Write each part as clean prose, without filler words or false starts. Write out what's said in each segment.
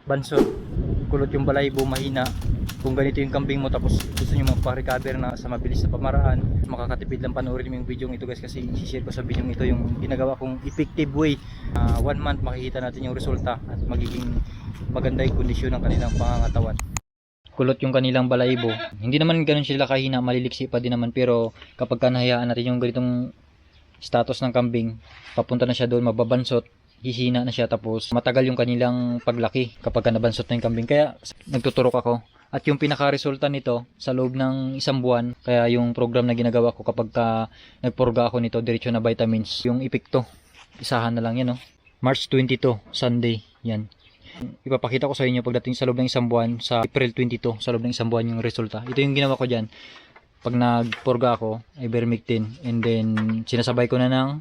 bansot, kulot yung balahibo, mahina. Kung ganito yung kambing mo tapos gusto nyo magpa-recover na sa mabilis na pamaraan, makakatipid lang panoorin mo yung video ito guys, kasi i-share ko sa video ito yung ginagawa kong effective way. 1 month makikita natin yung resulta at magiging maganda yung kondisyon ng kanilang pangangatawan. Kulot yung kanilang balahibo, hindi naman ganun sila kahina, maliliksi pa din naman, pero kapag kanahayaan natin yung ganitong status ng kambing, papunta na siya doon, mababansot, hihina na siya, tapos matagal yung kanilang paglaki kapag nabansot na yung kambing. Kaya nagtuturok ako. At yung pinaka-resulta nito sa loob ng 1 buwan, kaya yung program na ginagawa ko kapag nagpurga ako nito, diretso na vitamins. Yung epekto, isahan na lang yan, no? March 22, Sunday, yan. Ipapakita ko sa inyo pagdating sa loob ng 1 buwan, sa April 22, sa loob ng 1 buwan yung resulta. Ito yung ginawa ko dyan. Pag nagpurga ako, ivermectin, and then sinasabay ko na ng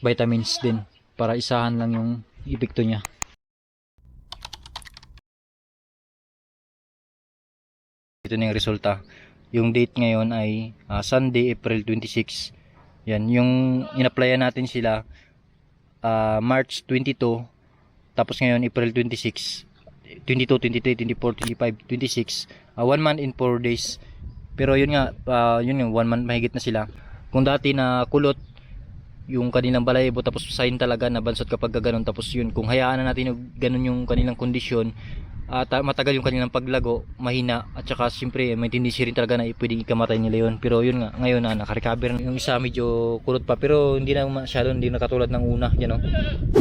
vitamins din para isahan lang yung epekto niya. Ito na yung resulta. Yung date ngayon ay Sunday, April 26. Yan, yung in-applyan natin sila March 22, tapos ngayon April 26, 22, 23, 24, 25, 26, 1 month in 4 days. Pero yun nga, yun yung 1 month mahigit na sila. Kung dati na kulot yung kanilang balahibo, tapos sign talaga na bansot kapag ganoon, tapos yun, kung hayaan na natin yung ganun yung kanilang kondisyon, at matagal yung kanilang paglago, mahina, at saka siyempre may tendency rin talaga na pwedeng ikamatay nila yun. Pero yun nga, ngayon na nakarecover yung isa, medyo kulot pa, pero hindi na masyado, hindi na katulad ng una, yan o.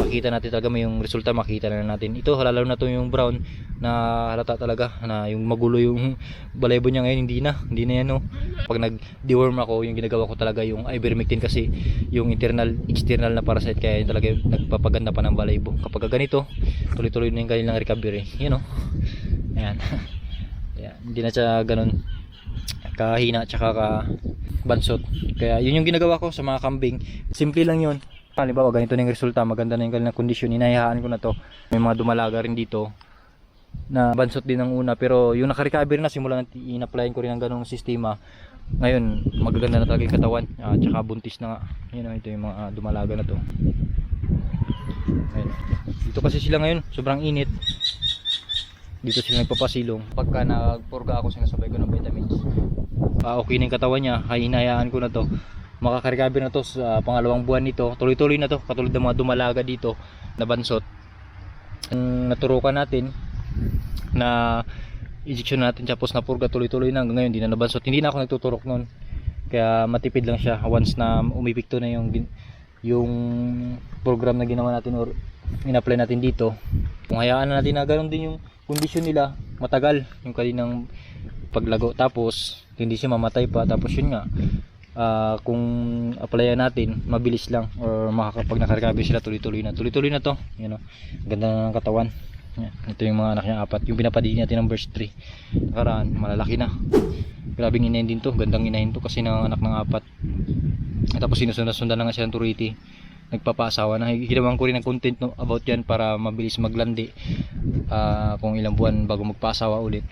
Makita natin talaga, may yung resulta, makita na natin. Ito, lalo na to yung brown, na halata talaga na yung magulo yung balahibo niya ngayon, hindi na yan, no. Pag nag-deworm ako, yung ginagawa ko talaga yung ivermectin, kasi yung external na parasite, kaya yun talaga yung nagpapaganda pa ng balahibo. Kapag ganito, tuloy-tuloy na yung kanilang recovery, yun o. Ayan. Ayan, hindi na siya ganun kahina at saka bansot. Kaya yun yung ginagawa ko sa mga kambing. Simple lang yun. Halimbawa ganito na yung resulta, maganda na yung kanilang kondisyon, inahayaan ko na to. May mga dumalaga rin dito na bansot din ng una, pero yung nakarecover na, simula na in-applyan ko rin ng ganung sistema, ngayon magaganda na talaga yung katawan, at saka buntis na nga. Yun, ito yung mga dumalaga na to. Ayun. Dito kasi sila ngayon, sobrang init. Dito sila nagpapasilong. Pagka nagpurga ako, sinasabay ko ng vitamins. Okay na yung katawan niya, hinayaan ko na to. Makaka-recover na to sa pangalawang buwan nito. Tuloy-tuloy na to, katulad ng mga dumalaga dito na bansot. Naturukan natin na injection natin, tapos napurga, tuloy-tuloy na hanggang ngayon, hindi na nabansot. Hindi na ako nagtuturok noon. Kaya matipid lang siya once na umipikto na yung program na ginawa natin or in-apply natin dito. Kung hayaan na natin na ganoon din yung kondisyon nila, matagal yung kanilang paglago, tapos hindi siya mamatay pa, tapos yun nga, kung applyan natin, mabilis lang, or makakapag nakarecover sila, tuloy-tuloy na to, you know, ganda na ng katawan. Yan. Ito yung mga anak niya 4, yung pinapadili natin ng verse 3 nakaraan, malalaki na, grabing inahin din to, gandang inahin to kasi ng anak ng 4. Tapos sinusundan na nga siya ng turiti, nagpapaasawa na. Ginawan ko rin ng content about yan para mabilis maglandi, kung ilang buwan bago magpaasawa ulit.